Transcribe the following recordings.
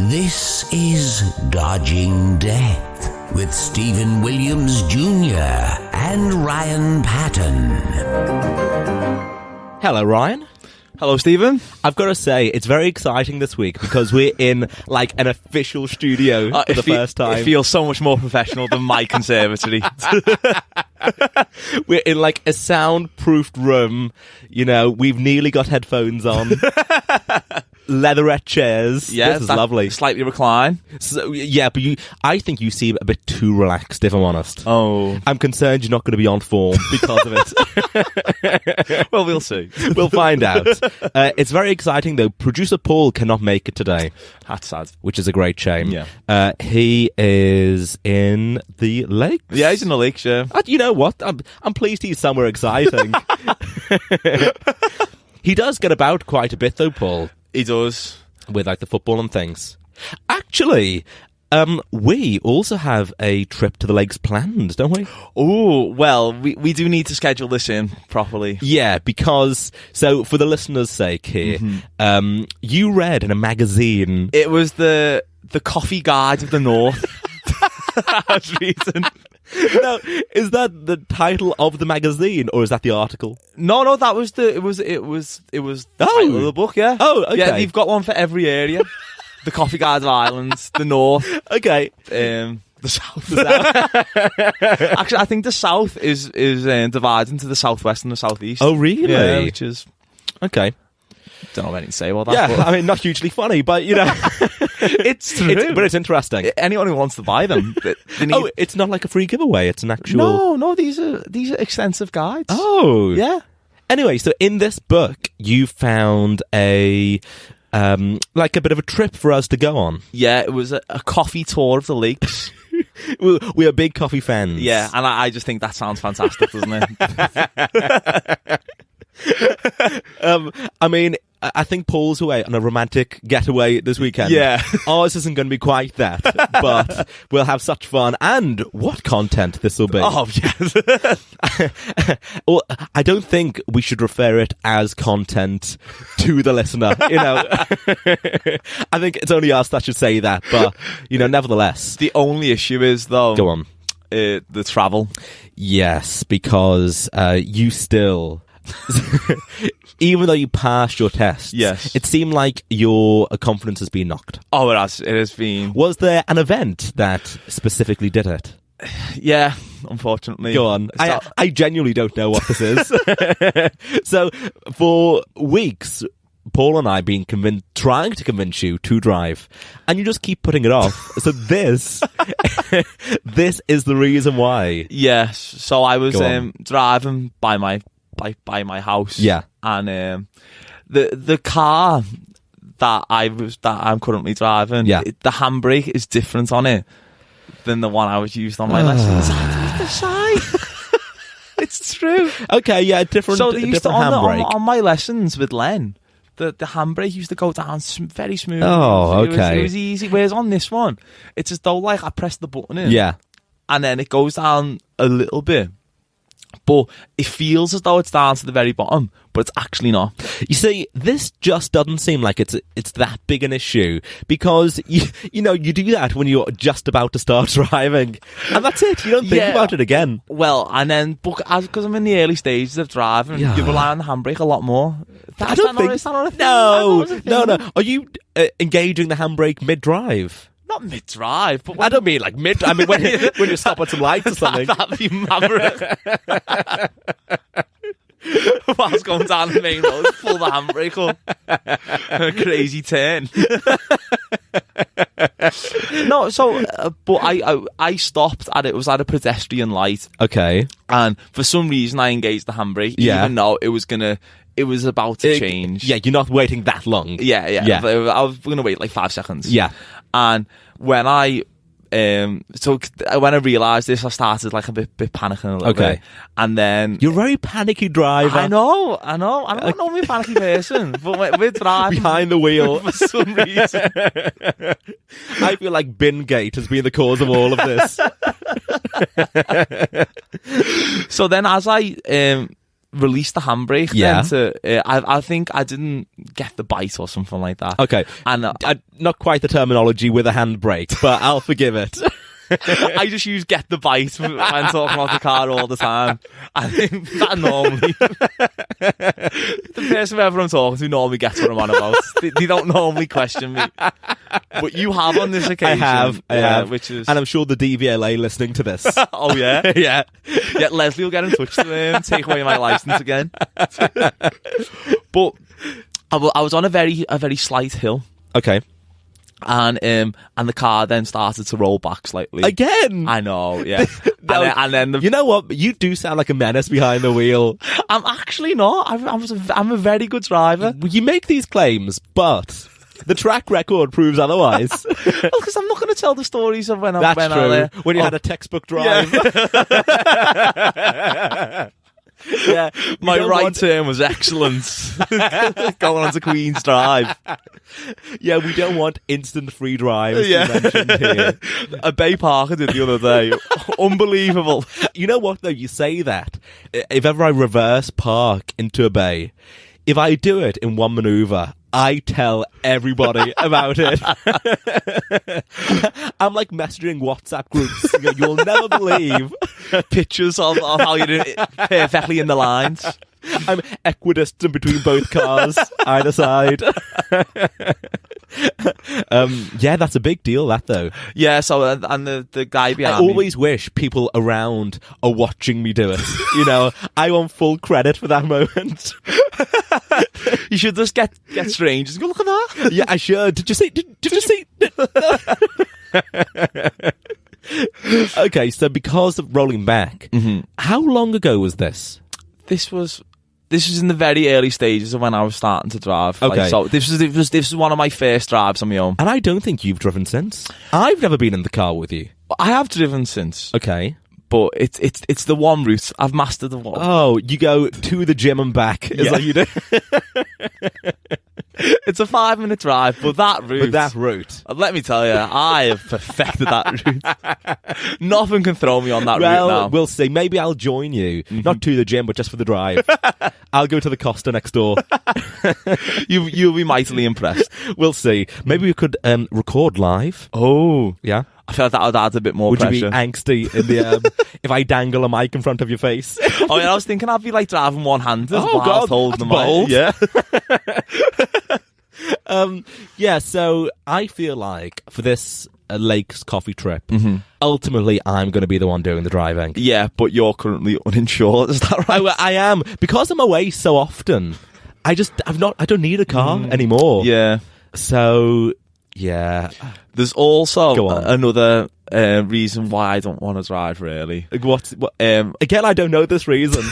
This is Dodging Death with Stephen Williams Jr. and Ryan Paton. Hello, Ryan. Hello, Stephen. I've got to say, it's very exciting this week because we're in, like, an official studio for the first time. It feels so much more professional than my conservatory. We're in, like, a soundproofed room. You know, we've nearly got headphones on. Leatherette chairs. Yeah, this is lovely. Slightly recline. So, yeah, but I think you seem a bit too relaxed, if I'm honest. Oh. I'm concerned you're not going to be on form because of it. Well, we'll see. We'll find out. It's very exciting, though. Producer Paul cannot make it today. That's sad. Which is a great shame. Yeah. He is in the lakes. Yeah, he's in the lakes, yeah. You know what? I'm pleased he's somewhere exciting. He does get about quite a bit, though, Paul. He does. With, like, the football and things. Actually, we also have a trip to the lakes planned, don't we? Oh, well, we do need to schedule this in properly. Yeah, because, so for the listeners' sake here, you read in a magazine... It was the Coffee Guide of the North. I was reading. No, is that the title of the magazine, or is that the article? No, that was it was the title of the book, yeah. Oh, okay. Yeah, you've got one for every area. The Coffee Guide of Ireland, the North. Okay. The South. Actually, I think the South is divided into the Southwest and the Southeast. Oh, really? Yeah, which is... Okay. Don't know anything to say about that. Yeah, but... I mean, not hugely funny, but, you know... It's true. But it's interesting. Anyone who wants to buy them... They need... Oh, it's not like a free giveaway, it's an actual... No, these are extensive guides. Oh. Yeah. Anyway, so in this book, you found a... like a bit of a trip for us to go on. Yeah, it was a coffee tour of the lakes. We are big coffee fans. Yeah, and I just think that sounds fantastic, doesn't it? I mean, I think Paul's away on a romantic getaway this weekend. Yeah. Ours isn't going to be quite that, but we'll have such fun. And what content this will be. Oh, yes. Well, I don't think we should refer it as content to the listener, you know. I think it's only us that should say that, but, you know, nevertheless. The only issue is, though... Go on. The travel. Yes, because you still... Even though you passed your test, yes, it seemed like your confidence has been knocked. Oh, it has been. Was there an event that specifically did it? Yeah, unfortunately. Go on. I genuinely don't know what this is. So, for weeks, Paul and I have been trying to convince you to drive, and you just keep putting it off. So this is the reason why. Yes. So I was driving by my house. Yeah. And the car that I'm currently driving, yeah, the handbrake is different on it than the one I was used on my lessons. The side. It's true. Okay, yeah, different. So they used to handbrake on my lessons with Len. The handbrake used to go down very smooth. Oh, okay. It was easy. Whereas on this one, it's as though like I press the button in, yeah, and then it goes down a little bit. But it feels as though it's down to the very bottom, but it's actually not. You see, this just doesn't seem like it's that big an issue, because you know you do that when you're just about to start driving, and that's it. You don't think about it again. Well, and then because I'm in the early stages of driving, you rely on the handbrake a lot more. I don't think. No. Are you engaging the handbrake mid-drive? Not mid-drive, but I don't mean like mid. I mean when you stop at some lights or something. That'd be maverick. Whilst going down the main road, pull the handbrake up. A crazy turn. No, so but I stopped at it was at a pedestrian light. Okay. And for some reason I engaged the handbrake, even though it was about to change. Yeah, you're not waiting that long. Yeah. I was going to wait like 5 seconds. Yeah. And when I realised this, I started like a bit panicking a little bit. And then... You're a very panicky driver. I know. I'm not normally a panicky person, but we're driving... Behind the wheel. For some reason. I feel like Bingate has been the cause of all of this. So then as I released the handbrake. Yeah. I think I didn't get the bite or something like that. Okay. And not quite the terminology with a handbrake, but I'll forgive it. I just use get the bite when talking about the car all the time. I think that normally the person whoever I'm talking to normally gets what I'm on about. They don't normally question me, but you have on this occasion. I have, which is, and I'm sure the DVLA listening to this. Oh yeah, yeah. Leslie will get in touch to take away my license again. But I was on a very slight hill. Okay. And the car then started to roll back slightly. Again? I know, yeah. and then you know what? You do sound like a menace behind the wheel. I'm actually not. I'm a very good driver. You make these claims, but the track record proves otherwise. Well, because I'm not going to tell the stories of when That's true. When you had a textbook drive. Yeah. Yeah, my right turn was excellent. Going on to Queen's Drive. Yeah, we don't want instant free drives mentioned here. A Bay Parker did the other day. Unbelievable. You know what, though? You say that. If ever I reverse park into a bay, if I do it in one manoeuvre, I tell everybody about it. I'm like messaging WhatsApp groups. You'll never believe pictures of how you do it perfectly in the lines. I'm equidistant between both cars, either side. Yeah, that's a big deal, that though. Yeah, so and the guy behind I always wish people around are watching me do it. You know, I want full credit for that moment. You should just get strangers. Go look at that. Yeah, I should. Did you see? Did you see? Okay, so because of rolling back, how long ago was this? This was in the very early stages of when I was starting to drive. Okay, like, so this was one of my first drives on my own. And I don't think you've driven since. I've never been in the car with you. I have driven since. Okay. But it's the one route. I've mastered the one. Oh, you go to the gym and back. Is that you do? It's a 5-minute drive, but that route. Let me tell you, I have perfected that route. Nothing can throw me on that route now. We'll see. Maybe I'll join you. Not to the gym, but just for the drive. I'll go to the Costa next door. You'll be mightily impressed. We'll see. Maybe we could record live. Oh. Yeah. I feel like that would add a bit more pressure. Would you be angsty in the if I dangle a mic in front of your face? Oh yeah, I was thinking I'd be like driving one-handed while holding the bold. mic. Yeah. Yeah, so I feel like for this Lakes coffee trip, ultimately I'm going to be the one doing the driving. Yeah, but you're currently uninsured, is that right? I am. Because I'm away so often, I don't need a car anymore. Yeah. So, yeah. There's also another reason why I don't want to drive, really. What? Again, I don't know this reason.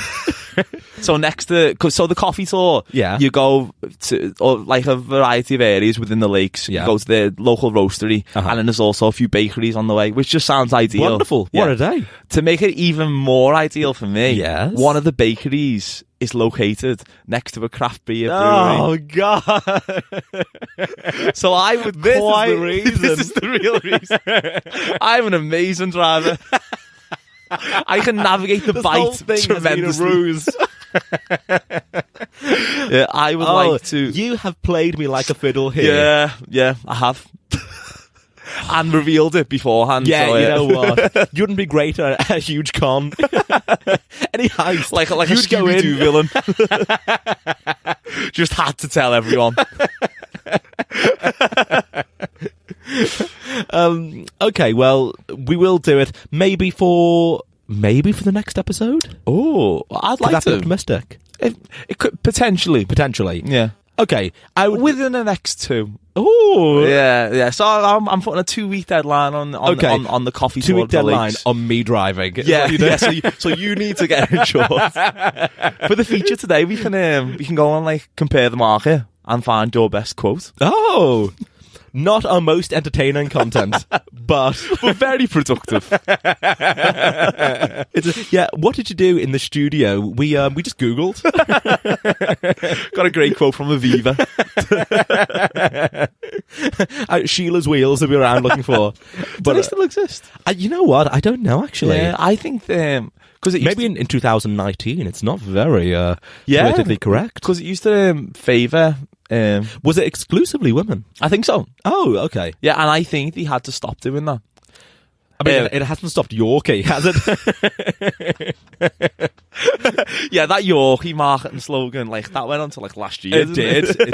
So the coffee tour, you go to like a variety of areas within the lakes. You go to the local roastery, and then there's also a few bakeries on the way, which just sounds ideal. Wonderful. Yeah. What a day. To make it even more ideal for me, yes, one of the bakeries is located next to a craft beer brewery. Oh, God. So I would This is the reason. This is the real reason. I'm an amazing driver. I can navigate the bite whole thing tremendously. Has been a ruse. Yeah, I would like to. You have played me like a fiddle here. Yeah, I have. And revealed it beforehand. Yeah, so, you know what? You wouldn't be great at a huge con. Any heist. Like a Scooby-Doo villain. Just had to tell everyone. Okay, well, we will do it. Maybe for the next episode. Oh, I'd like That's to. Optimistic. It could potentially. Yeah. Okay, I would within the next 2. Oh, yeah. So I'm putting a 2-week deadline on the coffee. 2-week deadline on me driving. Yeah. So you need to get insured. For the feature today, we can go and like compare the market and find your best quote. Oh, Not our most entertaining content, but very productive. Yeah, what did you do in the studio? We just Googled. Got a great quote from Aviva. Sheila's Wheels that we were around looking for. Do they still exist? You know what? I don't know, actually. Yeah, I think because maybe in 2019, it's not very politically correct. Because it used to favour. Was it exclusively women? I think so. Oh, okay. Yeah, and I think they had to stop doing that. I mean, it hasn't stopped Yorkie, has it? Yeah, that Yorkie marketing slogan, like, that went on to, like, last year. It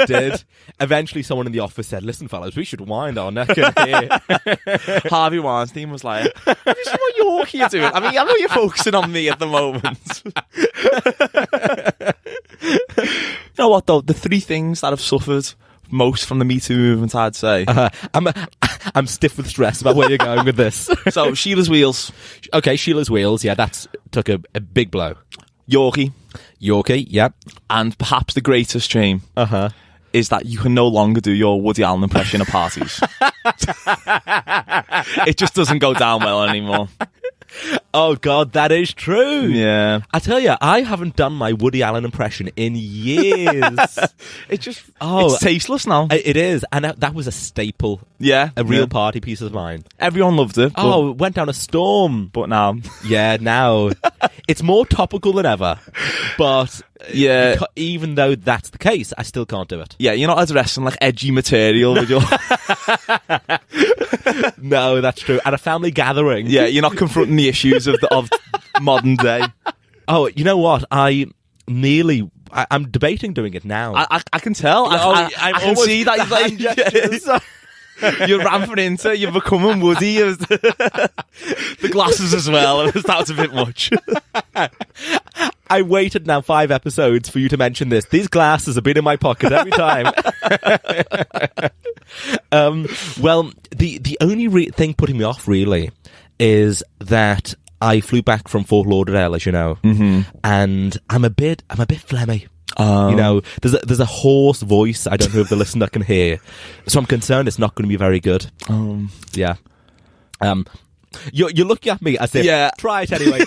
did. Eventually, someone in the office said, "Listen, fellas, we should wind our neck in here." Harvey Weinstein was like, "Have you seen what Yorkie are doing? I mean, I know you're focusing on me at the moment." You know what, though? The three things that have suffered most from the Me Too movement, I'd say. I'm stiff with stress about where you're going with this. So, Sheila's Wheels. Okay, Sheila's Wheels, yeah, took a big blow. Yorkie. Yeah. And perhaps the greatest shame is that you can no longer do your Woody Allen impression at parties. It just doesn't go down well anymore. Oh, God, that is true. Yeah. I tell you, I haven't done my Woody Allen impression in years. It's tasteless now. It is, and that was a staple. Yeah. A real party piece of mine. Everyone loved it. Oh, it went down a storm. But now. Yeah, now. It's more topical than ever. But yeah, even though that's the case, I still can't do it. Yeah, you're not addressing like edgy material with your... No, that's true. At a family gathering. Yeah, you're not confronting the issues of modern day. Oh, you know what? I'm debating doing it now. I can tell. I can see that. You're ramping into it. You're becoming Woody. The glasses as well. That's a bit much. I waited now 5 episodes for you to mention this. These glasses have been in my pocket every time. Well, the only thing putting me off really is that I flew back from Fort Lauderdale, as you know, and I'm a bit phlegmy. You know, there's a hoarse voice I don't know if the listener can hear, so I'm concerned it's not going to be very good. Yeah. You're looking at me as if, yeah, try it anyway.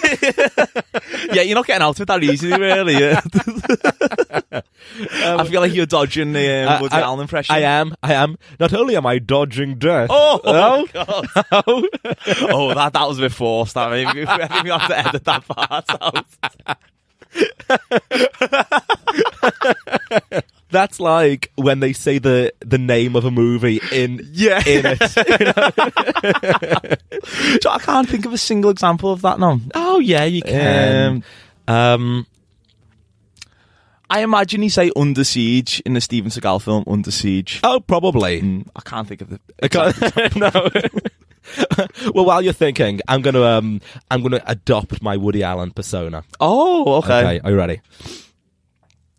Yeah, you're not getting out of it that easily, really. Yeah. I feel like you're dodging the Woody Allen impression. I am. Not only am I dodging death. Oh God. Oh, that was a bit forced. I think we have to edit that part out. That's like when they say the name of a movie in it. So I can't think of a single example of that now. Oh yeah, you can. I imagine you say Under Siege in the Steven Seagal film Under Siege. Oh, probably. I can't think of the. No. Well, while you're thinking, I'm gonna adopt my Woody Allen persona. Oh, okay. Are you ready?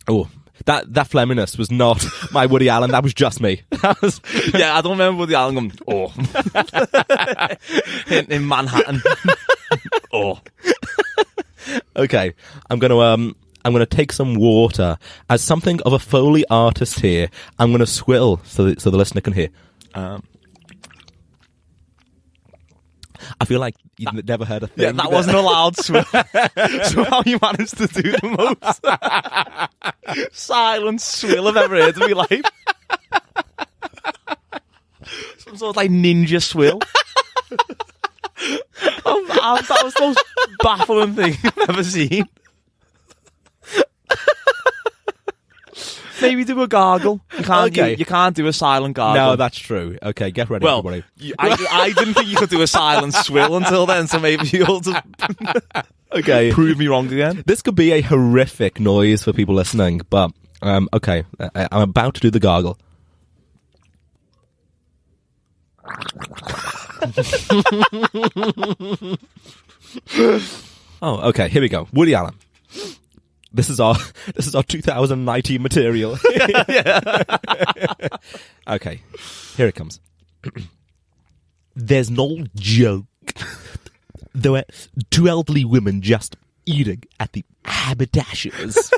Oh. That phlegminess was not my Woody Allen. That was just me. Yeah, I don't remember Woody Allen going, oh. in Manhattan. Oh. Okay, I'm gonna take some water. As something of a Foley artist here, I'm gonna swill so the listener can hear. I feel like you've never heard a thing. Yeah, that wasn't a loud swill. So how you managed to do the most silent swill I've ever heard in my life. Some sort of like ninja swill. That was the most baffling thing I've ever seen. Maybe do a gargle. You can't do a silent gargle. No, that's true. Okay, get ready, everybody. I didn't think you could do a silent swill until then, so maybe you'll just prove me wrong again. This could be a horrific noise for people listening, but okay, I'm about to do the gargle. Oh, okay, here we go. Woody Allen. This is our 2019 material. Okay, here it comes. There's an old joke. There were 2 elderly women just eating at the haberdashers.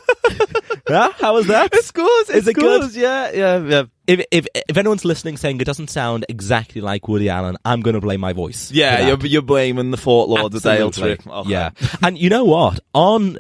Yeah, how was that? It's good. Is it good? Yeah. If anyone's listening saying it doesn't sound exactly like Woody Allen, I'm going to blame my voice. Yeah, you're blaming the Fort Lauderdale Absolutely. trip. Okay. Yeah. And you know what? On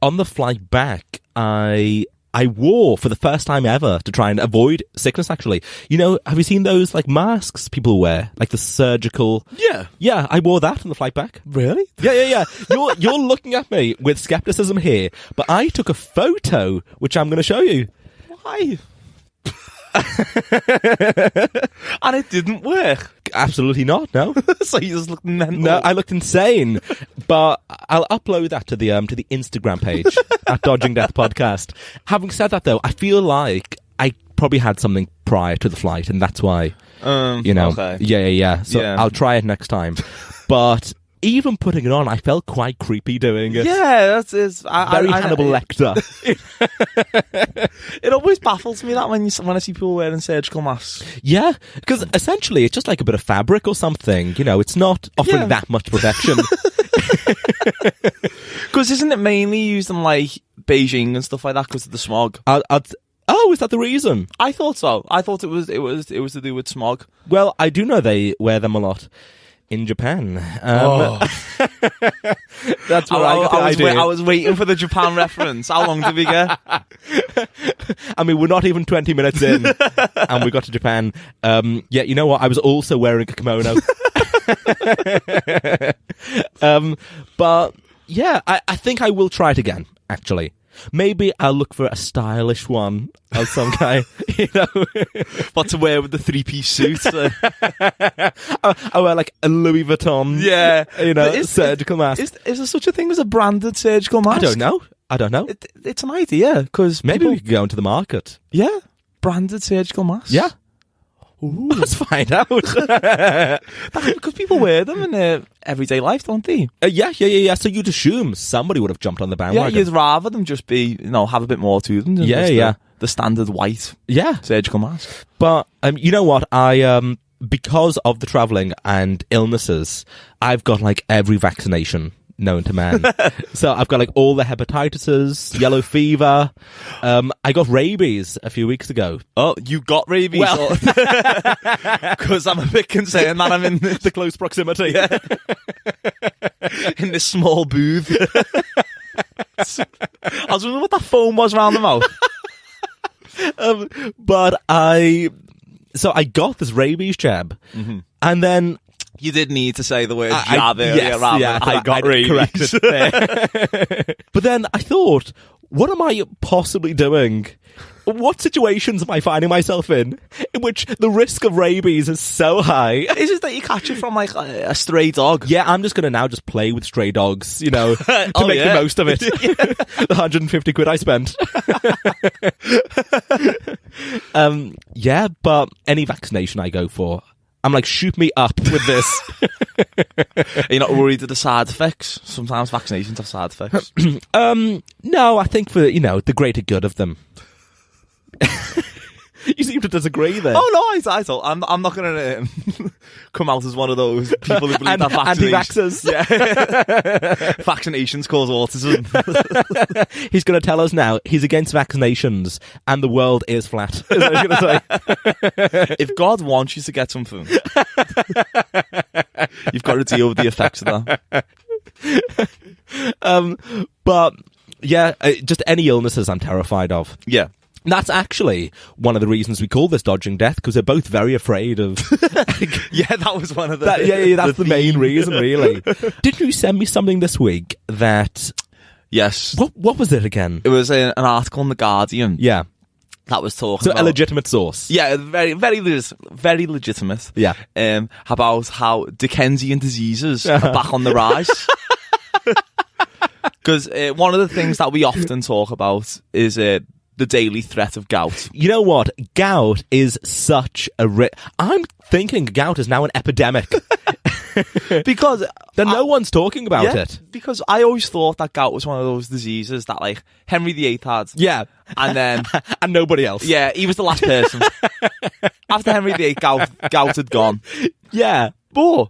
the flight back, I wore for the first time ever to try and avoid sickness, actually. You know, have you seen those like masks people wear? Like the surgical... Yeah. Yeah, I wore that on the flight back. Really? Yeah. You're looking at me with skepticism here, but I took a photo, which I'm going to show you. Why? And it didn't work. Absolutely not, no. So you just looked mental. No, I looked insane. But I'll upload that to the Instagram page at Dodging Death Podcast. Having said that, though, I feel like I probably had something prior to the flight, and that's why, Okay. Yeah. So Yeah. I'll try it next time. But even putting it on, I felt quite creepy doing it. Yeah, that's Very Hannibal Lecter. It always baffles me that when I see people wearing surgical masks. Yeah, because essentially it's just like a bit of fabric or something. You know, it's not offering that much protection. Because isn't it mainly used in like Beijing and stuff like that because of the smog? Oh, is that the reason? I thought so. I thought it was to do with smog. Well, I do know they wear them a lot in Japan. That's where I got the idea. I was waiting for the Japan reference. How long did we get? I mean, we're not even 20 minutes in, and we got to Japan. Yeah, you know what? I was also wearing a kimono. But yeah, I think I will try it again, actually. Maybe I'll look for a stylish one of some kind, you know. What to wear with the three-piece suit? I wear like a Louis Vuitton, Yeah. you know, surgical mask. Is there such a thing as a branded surgical mask? I don't know. It's an idea, because Maybe we could go into the market. Yeah. Branded surgical masks. Yeah. Ooh. Let's find out. Because people wear them in their everyday life, don't they? Yeah. So you'd assume somebody would have jumped on the Yeah, bandwagon. you'd rather them just be, have a bit more to them than Yeah, just the standard white Yeah. surgical mask. But you know what? I because of the travelling and illnesses, I've got like every vaccination known to man. So I've got like all the hepatitises, yellow fever. I got rabies a few weeks ago. Oh, you got rabies? Well, Because I'm a bit concerned that I'm in the close proximity. in this small booth. I was wondering what that foam was around the mouth. But I got this rabies jab, and then You did need to say the word jab earlier. yes, yeah, I got I'd rabies. corrected there. But then I thought, what am I possibly doing? What situations am I finding myself in which the risk of rabies is so high? Is it that you catch it from like a stray dog? Yeah, I'm just going to now just play with stray dogs, to make the most of it. The 150 quid I spent. Yeah, but any vaccination I go for, I'm like, shoot me up with this. Are you not worried of the side effects? Sometimes vaccinations have side effects. No, I think for, the greater good of them. You seem to disagree there. Oh no, I thought I'm not going to come out as one of those people who believe that anti-vaxxers. Yeah. Vaccinations cause autism. He's going to tell us now he's against vaccinations and the world is flat. Is what he's going to say. If God wants you to get something, you've got to deal with the effects of that. But yeah, just any illnesses I'm terrified of. Yeah. That's actually one of the reasons we call this Dodging Death, because we're both very afraid of... Yeah, that was one of the... that's the main reason, really. Didn't you send me something this week that... Yes. What was it again? It was an article in The Guardian. Yeah. That was talking So about... a legitimate source. Yeah, very, very, very legitimate. Yeah. About how Dickensian diseases are back on the rise. Because one of the things that we often talk about is... the daily threat of gout. You know what? Gout is such a... I'm thinking gout is now an epidemic. Because... no one's talking about it. Because I always thought that gout was one of those diseases that, like, Henry VIII had. Yeah. And then... and nobody else. Yeah, he was the last person. After Henry VIII, gout had gone. Yeah. But...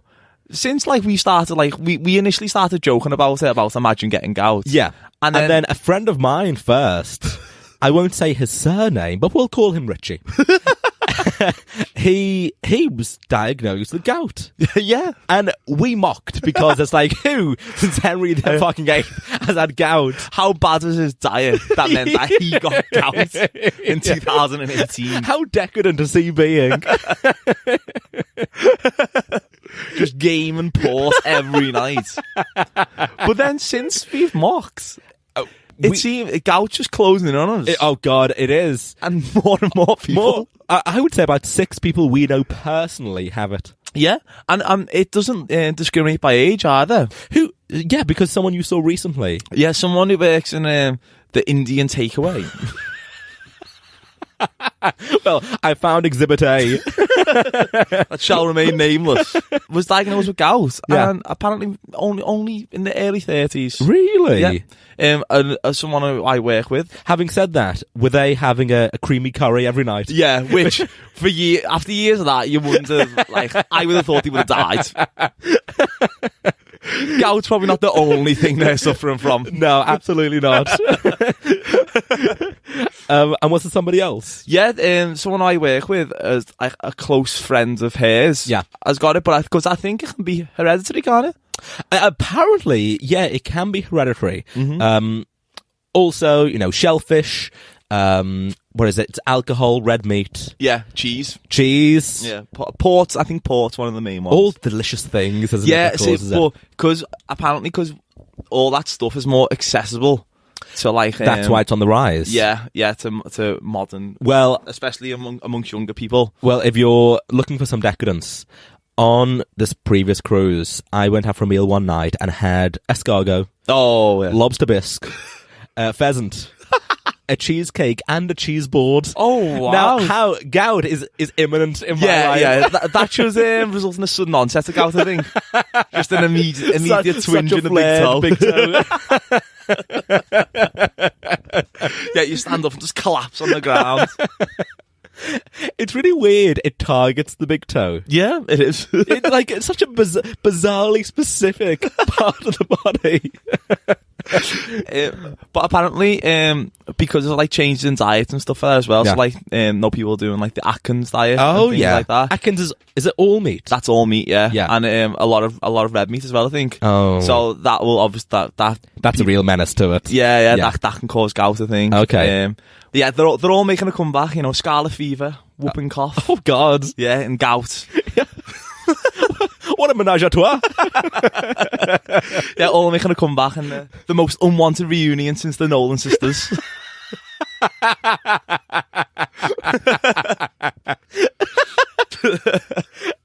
since, like, we started, like, we initially started joking about it, about imagine getting gout. Yeah. And then a friend of mine first I won't say his surname, but we'll call him Richie. He was diagnosed with gout. Yeah. And we mocked because it's like, who since Henry the fucking VIII has had gout? How bad was his diet that meant that he got gout in 2018? How decadent is he being? Just game and port every night. But then since we've mocked, it seems gout just closing in on us. Oh God, it is. And more people. I would say about 6 people we know personally have it. Yeah, and it doesn't discriminate by age either. Who? Yeah, because someone you saw recently. Yeah, someone who works in the Indian takeaway. Well, I found Exhibit A. That shall remain nameless. Was diagnosed with gout, Yeah. and apparently only in the early 30s. Really? Yeah. And someone who I work with. Having said that, were they having a creamy curry every night? Yeah, which after years of that, you wouldn't have, like, I would have thought he would have died. Gout's probably not the only thing they're suffering from. No, absolutely not. And was it somebody else? Yeah, someone I work with, as a close friend of hers, Yeah. has got it, but because I think it can be hereditary, can't it? Apparently, yeah, it can be hereditary. Also, shellfish, what is it? It's alcohol, red meat. Yeah, cheese. Cheese. Yeah, port. I think port's one of the main ones. All delicious things, isn't yeah, it? Yeah, because all that stuff is more accessible to, like, that's why it's on the rise. Yeah, to modern. Well, especially amongst younger people. Well, if you're looking for some decadence, on this previous cruise, I went out for a meal one night and had escargot, lobster bisque, pheasant, a cheesecake, and a cheese board. Oh, wow. Now, how gout is imminent in my life. Yeah, that should result in a sudden onset of gout, I think. Just an immediate twinge in the big toe. Yeah, you stand up and just collapse on the ground. It's really weird. It targets the big toe. Yeah, it is. It's such a bizarrely specific part of the body. But apparently, because of, like, changes in diet and stuff like that as well. Yeah. So, like, no people doing, like, the Atkins diet. Oh, and things yeah. like that. Atkins is it all meat? That's all meat, yeah. Yeah. And a lot of red meat as well, I think. Oh. So that will obviously That's a real menace to it. Yeah. That can cause gout, I think. Okay. Yeah, they're all making a comeback. Scarlet fever, whooping cough. Oh God. Yeah, and gout. What a menage a trois. Yeah, all making a comeback, and the most unwanted reunion since the Nolan sisters.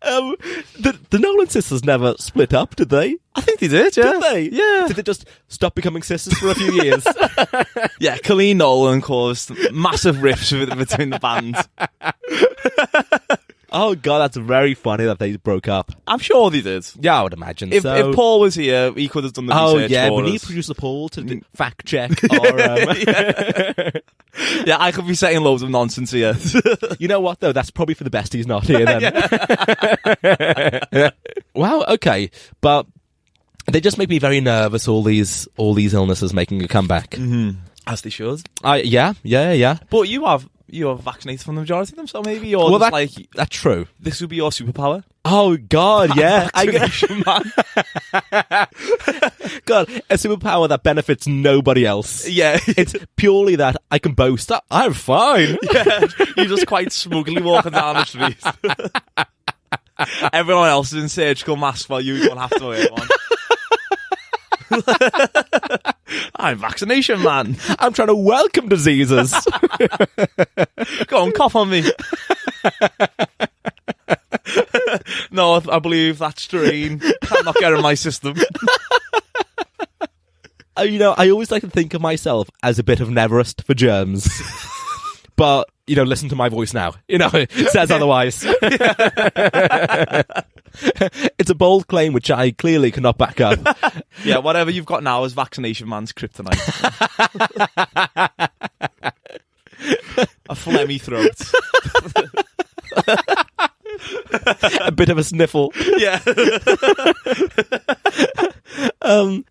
The Nolan sisters never split up, did they? I think they did, yeah. Did they? Yeah. Did they just stop becoming sisters for a few years? Yeah, Colleen Nolan caused massive rifts between the bands. Oh God, that's very funny that they broke up. I'm sure they did. Yeah, I would imagine If so. if Paul was here, he could have done the research yeah, for we need us. producer Paul to fact check our... Yeah, I could be saying loads of nonsense here. You know what, though? That's probably for the best he's not here, then. Wow, okay. But they just make me very nervous, all these illnesses making a comeback. Mm-hmm. As they should. Yeah. But you are vaccinated from the majority of them, so maybe you're that's true. This would be your superpower. Oh God, yeah. Vaccination man. God, a superpower that benefits nobody else. Yeah. It's purely that I can boast. I'm fine. Yeah, you're just quite smugly walking down the street. Everyone else is in surgical masks while you don't have to wear one. I'm vaccination man. I'm trying to welcome diseases. Go on, cough on me. No, I believe that strain cannot get in my system. I always like to think of myself as a bit of an Everest for germs. But, listen to my voice now. It says otherwise. It's a bold claim which I clearly cannot back up. Yeah, whatever you've got now is vaccination man's kryptonite. A phlegmy throat. A bit of a sniffle. Yeah.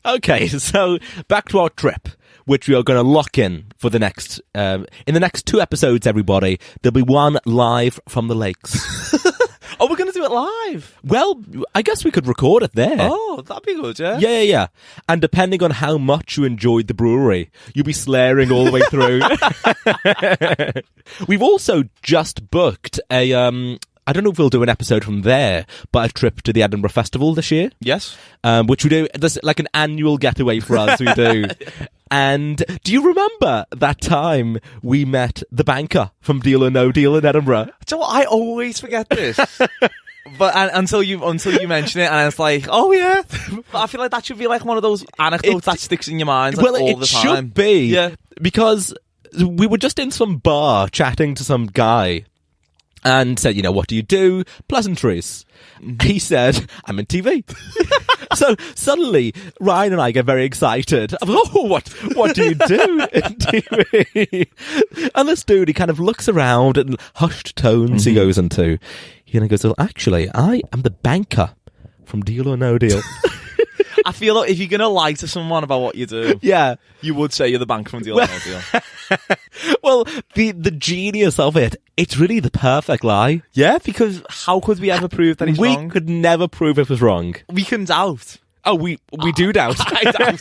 Okay, so back to our trip. which we are going to lock in for the next, in the next 2 episodes, everybody. There'll be one live from the lakes. Oh, we're going to do it live? Well, I guess we could record it there. Oh, that'd be good, yeah? Yeah. And depending on how much you enjoyed the brewery, you'll be slaring all the way through. We've also just booked a, I don't know if we'll do an episode from there, but a trip to the Edinburgh Festival this year. Yes. Which we do, there's like an annual getaway for us, we do. And do you remember that time we met the banker from Deal or No Deal in Edinburgh? Do you know what? I always forget this. But until you mention it, and it's like, oh yeah. I feel like that should be like one of those anecdotes that sticks in your mind all the time. It should be. Yeah. Because we were just in some bar chatting to some guy and said, you know, what do you do? Pleasantries. He said, I'm in TV. So suddenly, Ryan and I get very excited. I'm like, oh, what do you do in TV? And this dude, he kind of looks around and hushed tones he goes into. And he goes, well, actually, I am the banker from Deal or No Deal. I feel like if you're going to lie to someone about what you do, yeah, you would say you're the banker from Deal or No Deal. Well, the genius of it, it's really the perfect lie. Yeah, because how could we ever prove that he's wrong? We could never prove it was wrong. We can doubt. Oh, we do doubt. I doubt.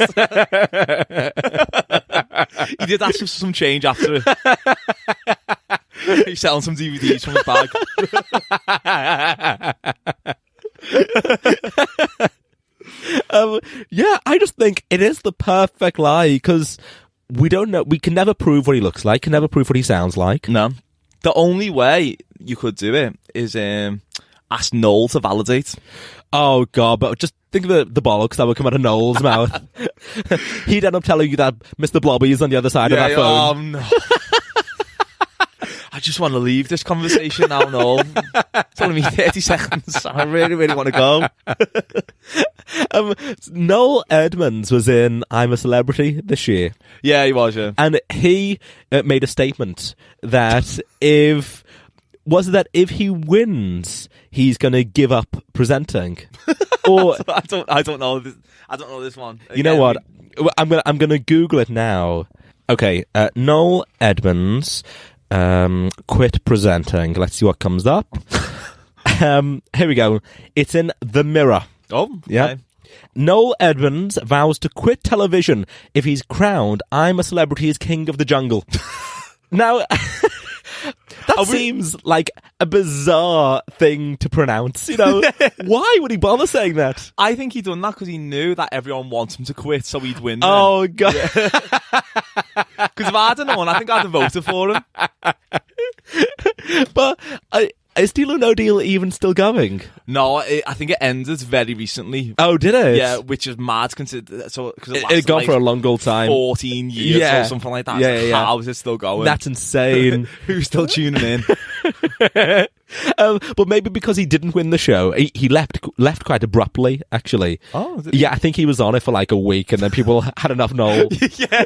He did ask for some change after it. He's selling some DVDs from his bag. Yeah, I just think it is the perfect lie because we don't know. We can never prove what he looks like. Can never prove what he sounds like. No. The only way you could do it is ask Noel to validate. Oh God! But just think of the bollocks that would come out of Noel's mouth. He'd end up telling you that Mr. Blobby is on the other side of that phone. Oh no. I just want to leave this conversation now, Noel. It's only me 30 seconds. I really, really want to go. Noel Edmonds was in I'm a Celebrity this year. Yeah, he was, yeah. And he made a statement that if he wins, he's going to give up presenting. Or I don't know this. I don't know this one. You know what? I'm going to Google it now. Okay, Noel Edmonds. Quit presenting. Let's see what comes up. Here we go. It's in The Mirror. Oh, yeah. Okay. Noel Edmonds vows to quit television if he's crowned I'm a Celebrity's King of the Jungle. Now, that seems like a bizarre thing to pronounce, you know? Why would he bother saying that? I think he done that because he knew that everyone wants him to quit, so he'd win. Oh, God. Because if I'd known, I think I'd have voted for him. But is Deal or No Deal even still going? No, I think it ended very recently. Oh, did it? Yeah, which is mad considered. So because it gone for a long old time, 14 years or something like that. Yeah. How is it still going? That's insane. Who's still tuning in? But maybe because he didn't win the show, he left quite abruptly. Actually, I think he was on it for like a week, and then people had enough Noel. Yeah,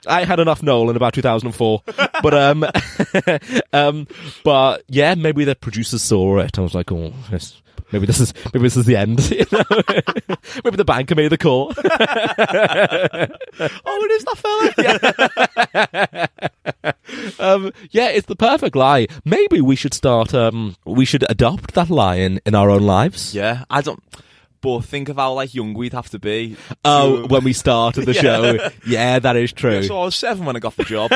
I had enough Noel in about 2004, but yeah, maybe the producers saw it. I was like, oh, maybe this is the end. You know? Maybe the banker made the call. Oh, it is that fella. Yeah, it's the perfect lie. Maybe we should start. We should adopt that lie in our own lives. Yeah, I don't. But think of how young we'd have to be. When we started the show. Yeah, that is true. Yeah, so I was 7 when I got the job.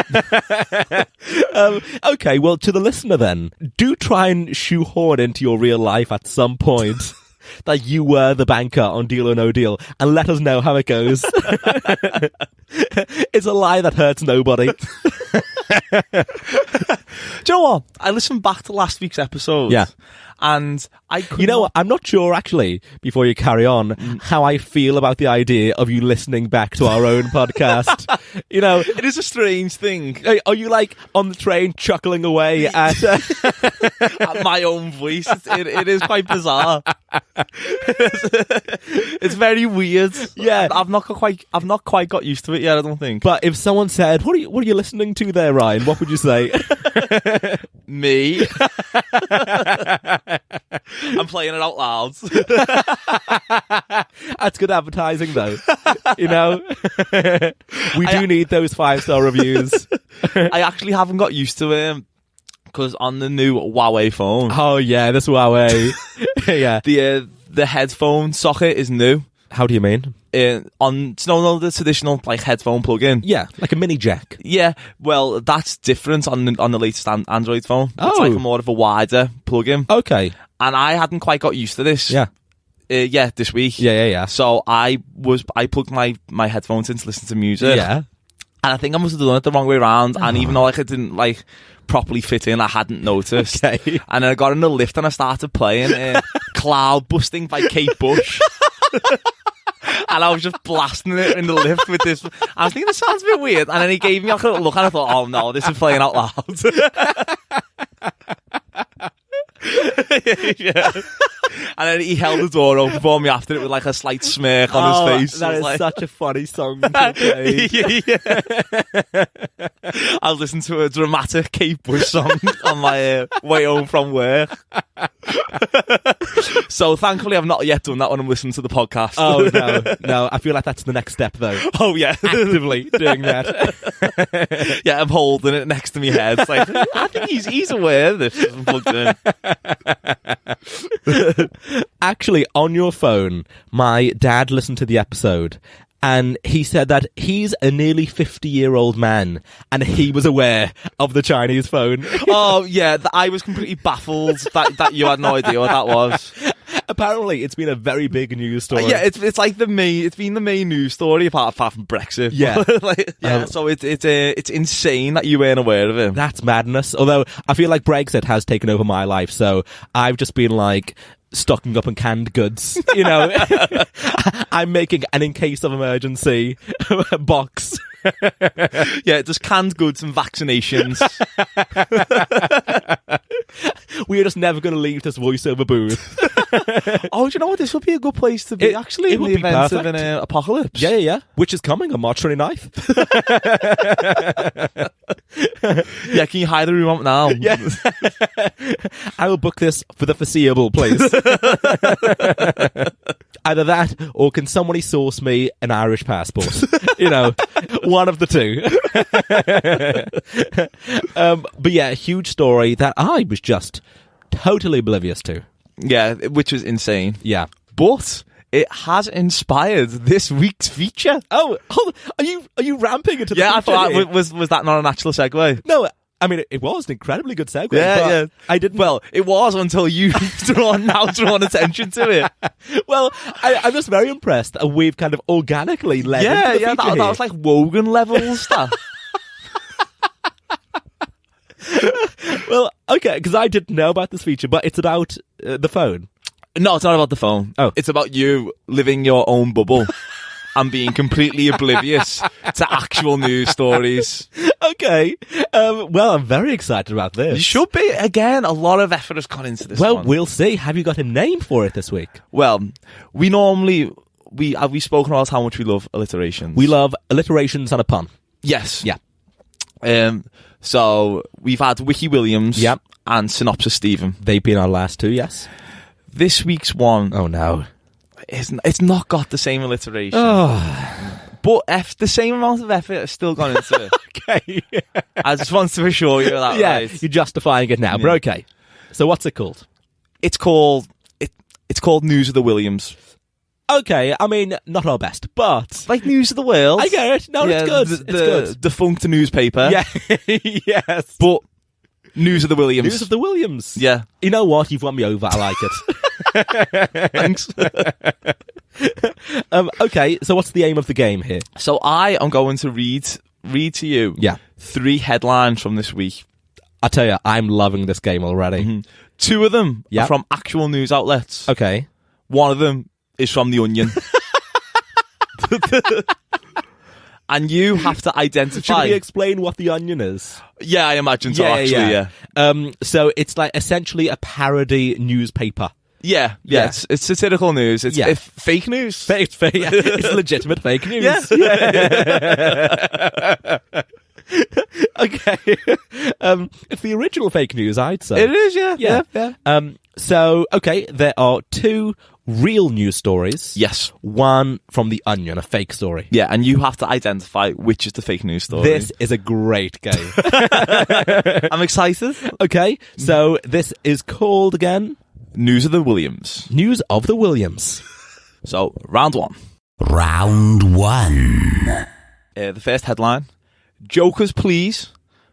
Okay, well, to the listener then, do try and shoehorn into your real life at some point that you were the banker on Deal or No Deal, and let us know how it goes. It's a lie that hurts nobody. Do you know what? I listened back to last week's episode. Yeah. And you know what? I'm not sure, actually, before you carry on, how I feel about the idea of you listening back to our own podcast. You know, it is a strange thing. Are you on the train chuckling away at my own voice? It is quite bizarre. It's very weird. Yeah, I've not quite got used to it yet, I don't think. But if someone said, "What are you listening to there, Ryan?" What would you say? Me. I'm playing it out loud. That's good advertising, though. You know, we do need those 5-star reviews. I actually haven't got used to it because on the new Huawei phone. Oh yeah, this Huawei. Yeah, the headphone socket is new. How do you mean? No, the traditional like headphone plug-in. Yeah, like a mini jack. Yeah, well, that's different on the latest Android phone. It's Oh. like more of a wider plug-in. Okay. And I hadn't quite got used to this. Yeah. This week. Yeah. So I plugged my headphones in to listen to music. Yeah. And I think I must have done it the wrong way around. And even though like it didn't like properly fit in, I hadn't noticed. Okay. And then I got in the lift and I started playing Cloud Busting by Kate Bush. And I was just blasting it in the lift with this. I was thinking, this sounds a bit weird. And then he gave me like a little look and I thought, oh no, this is playing out loud. Yeah. And then he held the door open for me after it with like a slight smirk on his face. That is like, such a funny song to play. Yeah. I was listening to a dramatic Kate Bush song on my way home from work. So thankfully I've not yet done that when I'm listening to the podcast. Oh no, I feel like that's the next step though. Oh yeah. Actively doing that. Yeah, I'm holding it next to my head. It's like, I think he's aware this isn't plugged in. Actually, on your phone, my dad listened to the episode and he said that he's a nearly 50-year-old man and he was aware of the Chinese phone. Oh yeah, I was completely baffled that you had no idea what that was. Apparently, it's been a very big news story. Yeah, it's like it's been the main news story apart from Brexit. Yeah. So it's insane that you weren't aware of it. That's madness. Although I feel like Brexit has taken over my life, so I've just been like stocking up on canned goods. You know, I'm making an in case of emergency box. Yeah, just canned goods and vaccinations. We're just never going to leave this voiceover booth. Oh, do you know what? This would be a good place to be, actually, it in would the be event of perfect. an apocalypse. Yeah. Which is coming on March 29th. Yeah, can you hire the room up now? Yeah. I will book this for the foreseeable, please. Either that, or can somebody source me an Irish passport? You know, one of the two. But yeah, a huge story that I was just totally oblivious to. Yeah, which is insane. Yeah. But it has inspired this week's feature. Oh, hold on. Are you ramping into the Yeah, I feature thought here? was that not a natural segue? No, I mean, it was an incredibly good segue. Yeah, but yeah. I didn't. Well, it was until you drawn attention to it. Well, I'm just very impressed that we've kind of organically led into the feature that here. was like Wogan level stuff. Well, okay, because I didn't know about this feature, but it's about the phone. No, it's not about the phone. Oh. It's about you living your own bubble and being completely oblivious to actual news stories. Okay. Well, I'm very excited about this. You should be. Again, a lot of effort has gone into this Well, one. we'll see. Have you got a name for it this week? Well, we normally... We've spoken about how much we love alliterations. We love alliterations and a pun. Yes. Yeah. So, we've had Wiki Williams Yep. and Synopsis Stephen. They've been our last two, yes. This week's one... Oh, no. It's not got the same alliteration. Oh. But the same amount of effort has still gone into it. Okay. I just want to assure you of that, Yeah, right? you're justifying it now, but okay. So what's it called? It's called News of the Williams. Okay, I mean, not our best, but... Like News of the World. I get it. No, it's good. It's good. Defunct newspaper. Yeah. Yes. But News of the Williams. News of the Williams. Yeah. You know what? You've won me over. I like it. Thanks. Okay, so what's the aim of the game here? So I am going to read to you 3 headlines from this week. I tell you, I'm loving this game already. Mm-hmm. 2 of them are from actual news outlets. Okay. One of them is from The Onion. And you have to identify... Should we explain what The Onion is? Yeah, I imagine so, actually. So it's like essentially a parody newspaper. Yeah. It's satirical news. It's fake news. It's legitimate fake news. Yeah. Okay. It's the original fake news, I'd say. It is, yeah. So, okay, there are 2 real news stories. Yes. One from The Onion, a fake story. Yeah, and you have to identify which is the fake news story. This is a great game. I'm excited. Okay, so this is called, again, News of the Williams. News of the Williams. So, round 1. Round 1. The first headline. Jokers, please.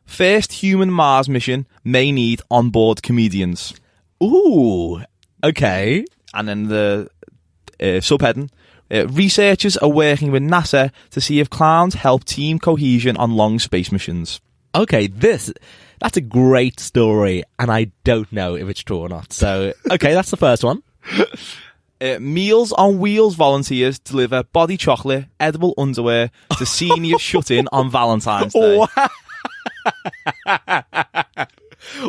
First human Mars mission may need onboard comedians. Ooh, okay. And then the subheading. Researchers are working with NASA to see if clowns help team cohesion on long space missions. Okay, that's a great story, and I don't know if it's true or not. So, okay, that's the first one. Meals on Wheels volunteers deliver body chocolate, edible underwear to seniors shut in on Valentine's Day.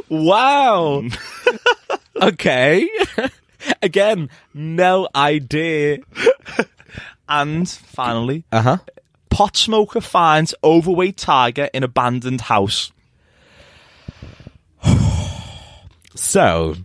Wow. Okay. Again, no idea. And finally, pot smoker finds overweight tiger in abandoned house. So,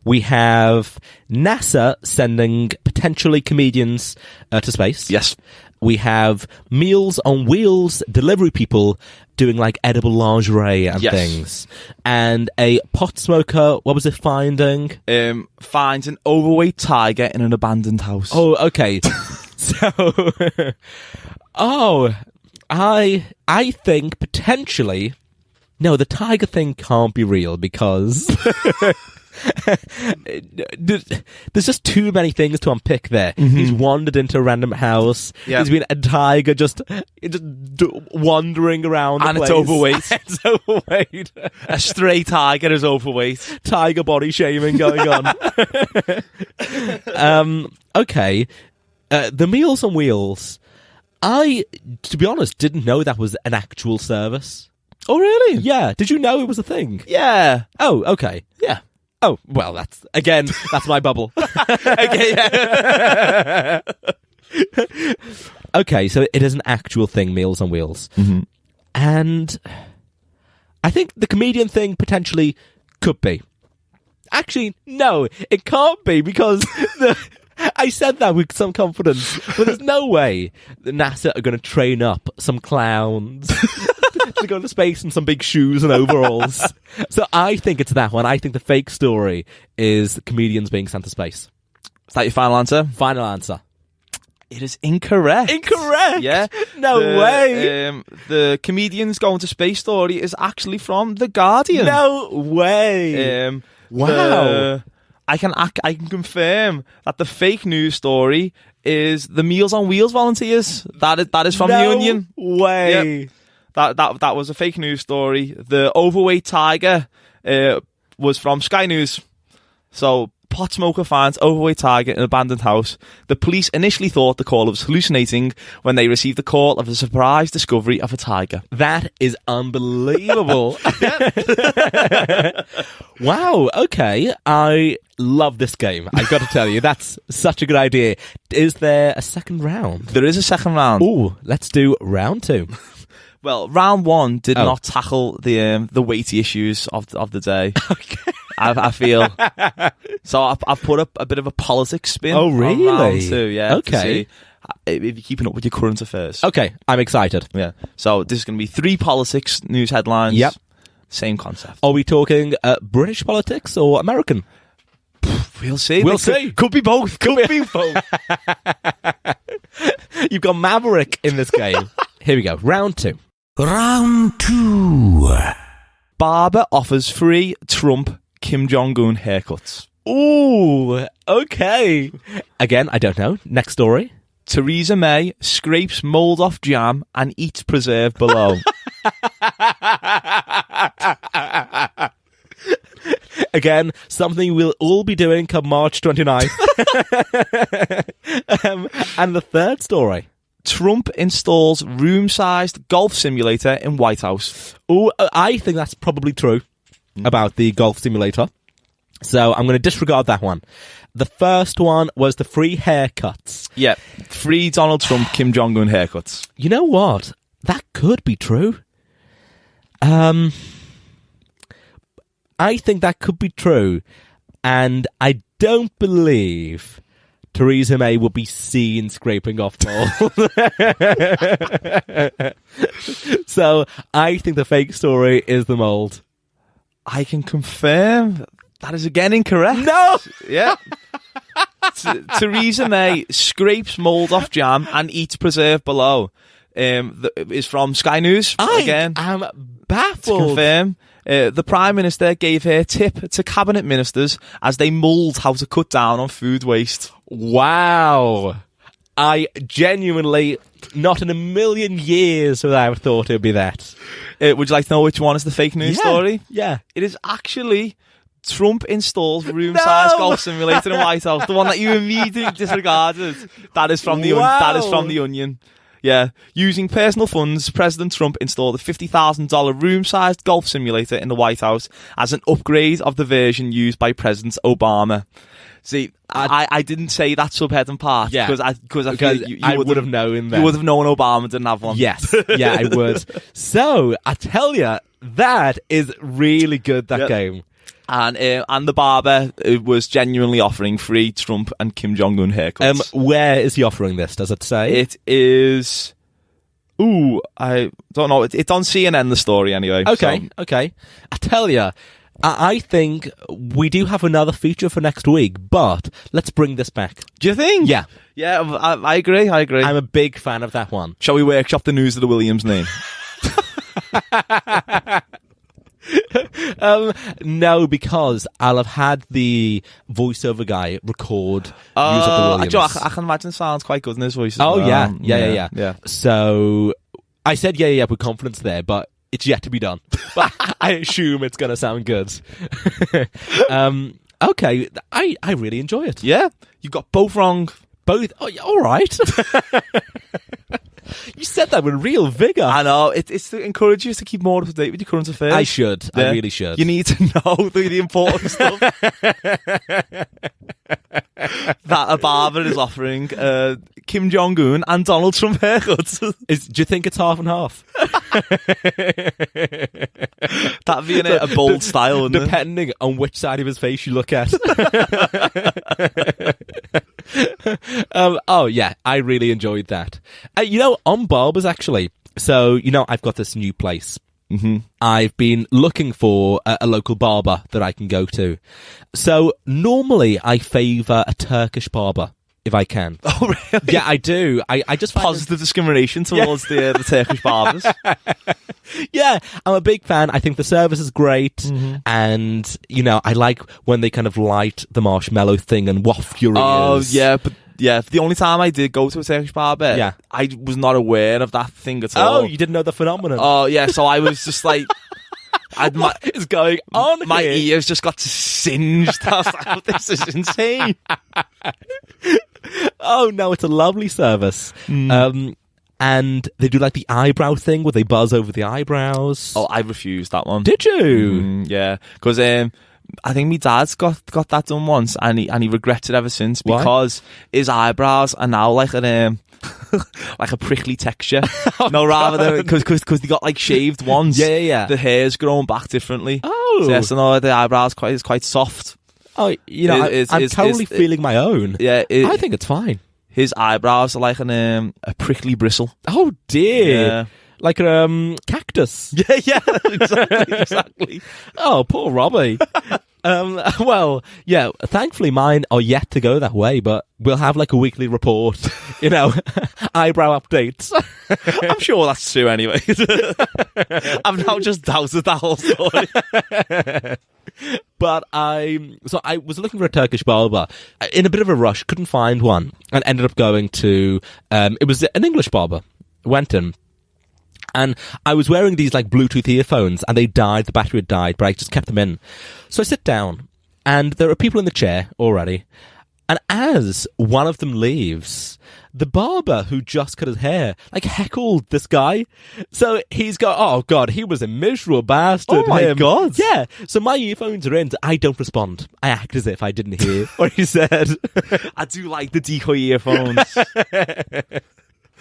we have NASA sending potentially comedians to space. Yes. We have Meals on Wheels delivery people doing like edible lingerie and things. And a pot smoker, what was it finding? Finds an overweight tiger in an abandoned house. Oh, okay. So, I think potentially, no, the tiger thing can't be real because there's just too many things to unpick there. He's wandered into a random house. There's been a tiger just wandering around and the it's place. overweight. It's overweight. A stray tiger is overweight. Tiger body shaming going on. Okay. The Meals on Wheels. I, to be honest, didn't know that was an actual service. Oh, really? Yeah. Did you know it was a thing? Yeah. Oh, okay. Yeah. Oh, well, that's my bubble. Okay, yeah. Okay, so it is an actual thing, Meals on Wheels. And I think the comedian thing potentially could be. Actually, no, it can't be because I said that with some confidence, but there's no way that NASA are going to train up some clowns to go to space in some big shoes and overalls. So I think it's that one. I think the fake story is comedians being sent to space. Is that your final answer? Final answer. It is incorrect. Incorrect? Yeah. No way. The comedians going to space story is actually from The Guardian. No way. Wow. I can confirm that the fake news story is the Meals on Wheels volunteers. That is from The Onion. Way. Yep. That was a fake news story. The overweight tiger was from Sky News. So, pot smoker finds overweight tiger in an abandoned house. The police initially thought the caller was hallucinating when they received the call of a surprise discovery of a tiger. That is unbelievable. Wow, okay. I love this game. I've got to tell you, that's such a good idea. Is there a second round? There is a second round. Ooh, let's do round 2. Well, round 1 did not tackle the weighty issues of the day. Okay. I feel. So I've put up a bit of a politics spin. Oh, really? On round 2, yeah. Okay. To see if you're keeping up with your current affairs. Okay, I'm excited. Yeah. So this is going to be 3 politics news headlines. Yep. Same concept. Are we talking British politics or American? We'll see. We'll see. Could be both. Could be both. You've got Maverick in this game. Here we go. Round 2. Round 2. Barber offers free Trump Kim Jong-un haircuts. Ooh, okay. Again, I don't know. Next story. Theresa May scrapes mould off jam and eats preserve below. Again, something we'll all be doing come March 29th. And the third story. Trump installs room-sized golf simulator in White House. Oh, I think that's probably true about the golf simulator. So I'm going to disregard that one. The first one was the free haircuts. Yeah, free Donald Trump Kim Jong-un haircuts. You know what? That could be true. I think that could be true, and I don't believe Theresa May would be seen scraping off mold. So I think the fake story is the mold. I can confirm that is again incorrect. No! Yeah. Theresa May scrapes mould off jam and eats preserve below. Is from Sky News. Again, I am to baffled. confirm. The Prime Minister gave her tip to cabinet ministers as they mulled how to cut down on food waste. Wow. I genuinely, not in a million years would I have thought it would be that. Would you like to know which one is the fake news story? Yeah. It is actually Trump installs room-sized golf simulator in White House. The one that you immediately disregarded. That is from the that is from the Onion. Yeah, using personal funds, President Trump installed a $50,000 room-sized golf simulator in the White House as an upgrade of the version used by President Obama. See, I didn't say that subheading part because I feel you would have known that. You would have known Obama didn't have one. Yes, yeah, I would. So I tell you, that is really good. That game. And the barber was genuinely offering free Trump and Kim Jong-un haircuts. Where is he offering this? Does it say? It is... Ooh, I don't know. It's on CNN, the story, anyway. Okay. I tell you, I think we do have another feature for next week, but let's bring this back. Do you think? Yeah. Yeah, I agree. I'm a big fan of that one. Shall we workshop the news of the Williams name? No, because I'll have had the voiceover guy record news of the Williams. I can imagine it sounds quite good in his voice. Oh, well. Yeah. So I said yeah with confidence there, but it's yet to be done. But I assume it's going to sound good. Okay, I really enjoy it. Yeah, you got both wrong. Both? Oh, all right. You said that with real vigour. I know. It's to encourage you to keep more up to date with your current affairs. I should. Yeah. I really should. You need to know the important stuff. That a barber is offering Kim Jong-un and Donald Trump haircuts. Do you think it's half and half? That'd be a bold style, wouldn't Depending on which side of his face you look at. Oh, yeah. I really enjoyed that. On barbers, actually. So, I've got this new place. Mm-hmm. I've been looking for a local barber that I can go to. So normally I favour a Turkish barber if I can. Oh, really? Yeah, I do. I just find positive discrimination towards the Turkish barbers. Yeah, I'm a big fan. I think the service is great, and I like when they kind of light the marshmallow thing and waft your ears. Oh, yeah, but. Yeah, the only time I did go to a Turkish barber, I was not aware of that thing at all. Oh, you didn't know the phenomenon? Oh, yeah, so I was just like... What is going on my here? ears just got singed. I was like, oh, this is insane. Oh, no, it's a lovely service. And they do like the eyebrow thing where they buzz over the eyebrows. Oh, I refused that one. Did you? Yeah, because... I think my dad's got that done once, and he regrets it ever since because his eyebrows are now like an like a prickly texture. Rather than because they got like shaved once. Yeah. The hair's grown back differently. Oh, so no, the eyebrows is quite soft. Oh, I'm totally feeling my own. Yeah, I think it's fine. His eyebrows are like a prickly bristle. Oh dear. Yeah. Like a cactus. Yeah, exactly. Oh, poor Robbie. Well, yeah, thankfully mine are yet to go that way, but we'll have like a weekly report, eyebrow updates. I'm sure that's true anyway. I've now just doubted that whole story. But I was looking for a Turkish barber in a bit of a rush, couldn't find one, and ended up going to, it was an English barber, went in. And I was wearing these like Bluetooth earphones and the battery had died, but I just kept them in. So I sit down and there are people in the chair already. And as one of them leaves, the barber who just cut his hair, like heckled this guy. So he's got, oh God, he was a miserable bastard. Oh my God. Yeah. So my earphones are in. I don't respond. I act as if I didn't hear what he said. I do like the decoy earphones.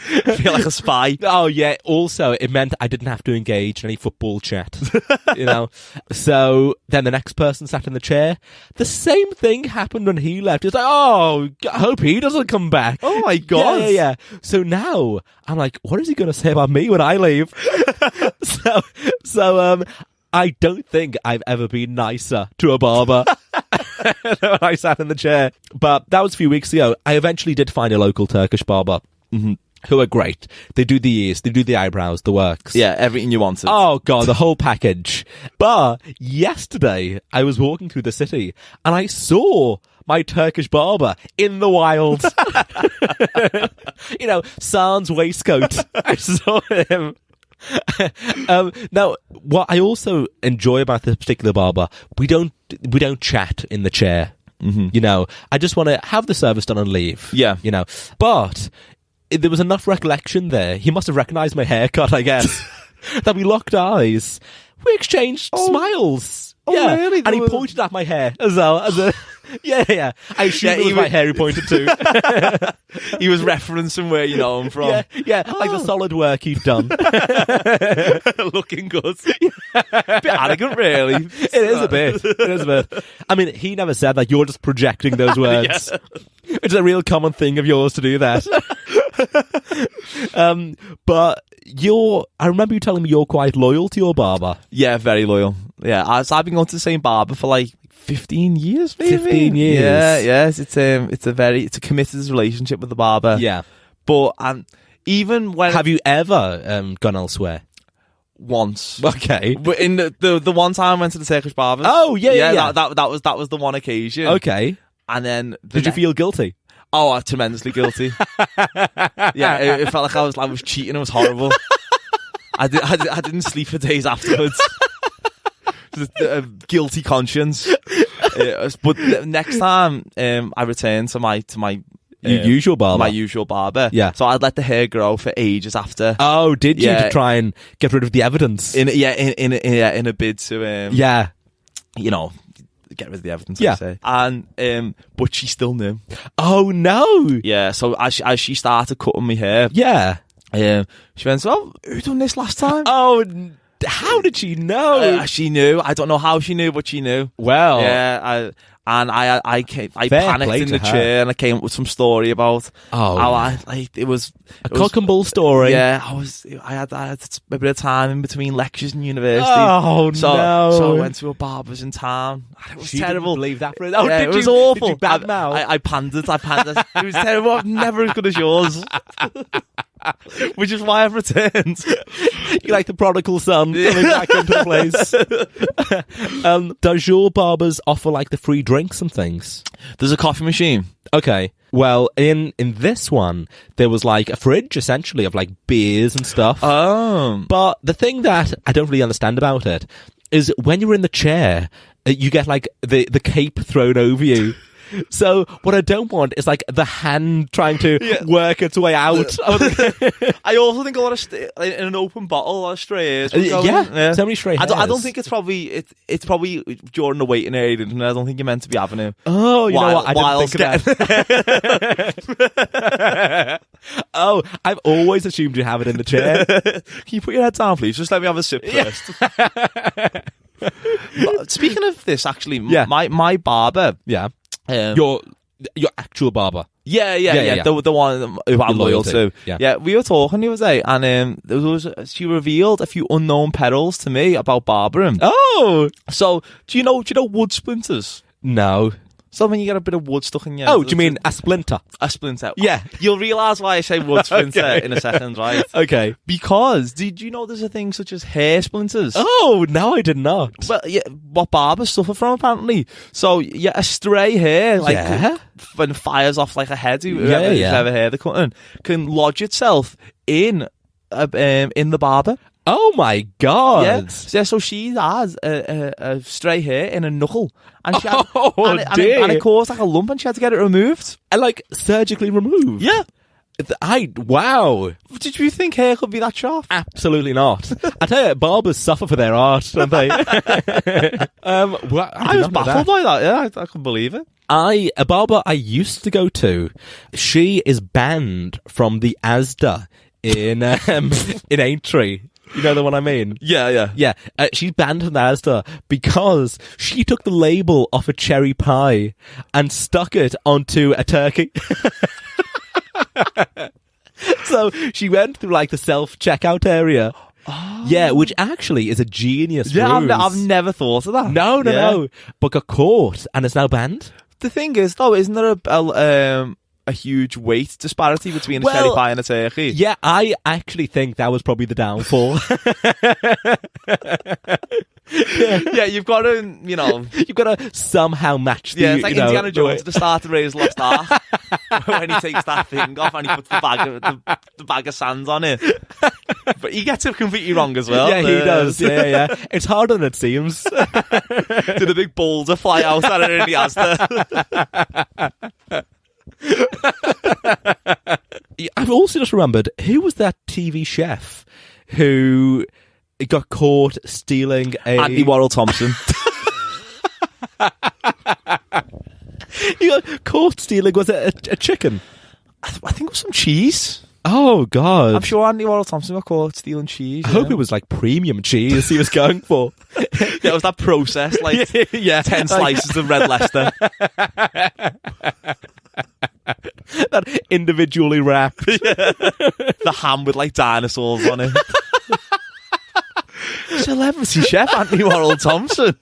I feel like a spy. Oh yeah. Also, it meant I didn't have to engage in any football chat. You know. So then the next person sat in the chair. The same thing happened when he left. It's like, oh, I hope he doesn't come back. Oh my God. Yeah. So now I'm like, what is he going to say about me when I leave? So I don't think I've ever been nicer to a barber when I sat in the chair. But that was a few weeks ago. I eventually did find a local Turkish barber. Mm-hmm. Who are great. They do the ears, they do the eyebrows, the works. Yeah, everything you wanted. Oh God, the whole package. But yesterday, I was walking through the city and I saw my Turkish barber in the wild. You know, sans waistcoat. I saw him. Now, what I also enjoy about this particular barber, we don't chat in the chair. Mm-hmm. You know, I just want to have the service done and leave. Yeah. You know, but there was enough recollection there. He must have recognised my haircut, I guess. That we locked eyes. We exchanged smiles. Oh, yeah. really? And he pointed at my hair as well. Yeah. I assume it was my hair he pointed to. He was referencing where you know him from. Yeah. Like the solid work he'd done. Looking good. Bit arrogant, really. It is a bit. I mean, he never said that. You're just projecting those words. Yeah. It's a real common thing of yours to do that. But I remember you telling me you're quite loyal to your barber. Yeah, very loyal. Yeah, I've been going to the same barber for like 15 years, maybe. 15 years. Yeah. It's a committed relationship with the barber. Yeah. But even when have you ever gone elsewhere? Once. Okay. But in the one time I went to the Turkish barber. Oh yeah. That was the one occasion. Okay. And then did you feel guilty? Oh, tremendously guilty. Yeah, it felt like I was cheating. It was horrible. I didn't sleep for days afterwards. Just a guilty conscience. But next time I returned to my usual barber. My usual barber. Yeah. So I'd let the hair grow for ages after. Oh, did you? To try and get rid of the evidence? In a bid to you know, get rid of the evidence. Yeah. I say. And but she still knew. Oh no. Yeah. So as she started cutting my hair. Yeah. She went, "Oh, who done this last time?" Oh. How did she know? She knew. I don't know how she knew, but she knew. Well, yeah. I panicked in the chair and I came up with some story about how it was a cock and bull story. Yeah, I had a bit of time in between lectures in university. Oh so, no! So I went to a barber's in town. It was terrible. Didn't believe that. It was awful. Did you badmouth? I pandered. It was terrible. Never as good as yours. Which is why I've returned. You're like the prodigal son coming back into the place. Does your barbers offer like the free drinks and things? There's a coffee machine. Okay. Well, in this one, there was like a fridge essentially of like beers and stuff. Oh. But the thing that I don't really understand about it is when you're in the chair, you get like the cape thrown over you. So what I don't want is like the hand trying to work its way out. I also think a lot of in an open bottle, a lot of stray hairs. Yeah, so many stray hairs. I don't think it's probably during the waiting area. I don't think you're meant to be having it. Oh, you know what? I didn't think of that. Oh, I've always assumed you have it in the chair. Can you put your head down, please? Just let me have a sip first. Speaking of this, actually, my barber. Yeah. Your actual barber. Yeah. The one who I'm loyal to. Yeah, we were talking the other day, and she revealed a few unknown perils to me about barbering. Oh, so do you know wood splinters? No. So when you get a bit of wood stuck in your... Oh, do you mean a splinter? A splinter. Yeah. You'll realise why I say wood splinter in a second, right? Okay. Because, did you know there's a thing such as hair splinters? Oh, no, I did not. Well, yeah, what barbers suffer from, apparently. So, yeah, a stray hair, like, when it fires off like a head, whoever's ever hair they're cutting, can lodge itself in the barber. Oh my god! Yeah, so she has a stray hair in a knuckle, and she had, and it caused like a lump, and she had to get it removed. And like surgically removed. Yeah. Wow. Did you think hair could be that sharp? Absolutely not. I tell you, barbers suffer for their art, don't they? I was baffled by that. Yeah, I couldn't believe it. A barber I used to go to, she is banned from the Asda in Aintree. You know the one I mean? Yeah. Yeah, she's banned from the Asda because she took the label off a cherry pie and stuck it onto a turkey. So she went through like the self-checkout area. Oh. Yeah, which actually is a genius ruse. I've never thought of that. No. But got caught and is now banned. The thing is, though, isn't there a huge weight disparity between a cherry pie and a turkey? Yeah, I actually think that was probably the downfall. Yeah, you've got to, you've got to somehow match the. Yeah, it's like Indiana Jones at the start of Raiders Lost Ark when he takes that thing off and he puts the bag of sand on it. But he gets it completely wrong as well. Yeah, he does. Yeah. It's harder than it seems. Did a big boulder fly out at it in the Asda? I've also just remembered, who was that TV chef who got caught stealing Andy Warrell Thompson. He got caught stealing, was it a chicken? I think it was some cheese. Oh, God. I'm sure Andy Warrell Thompson got caught stealing cheese. I hope it was like premium cheese he was going for. Yeah, it was that processed, like 10 slices of red Leicester. That individually wrapped. The ham with like dinosaurs on it. Celebrity chef Andy Warrell Thompson.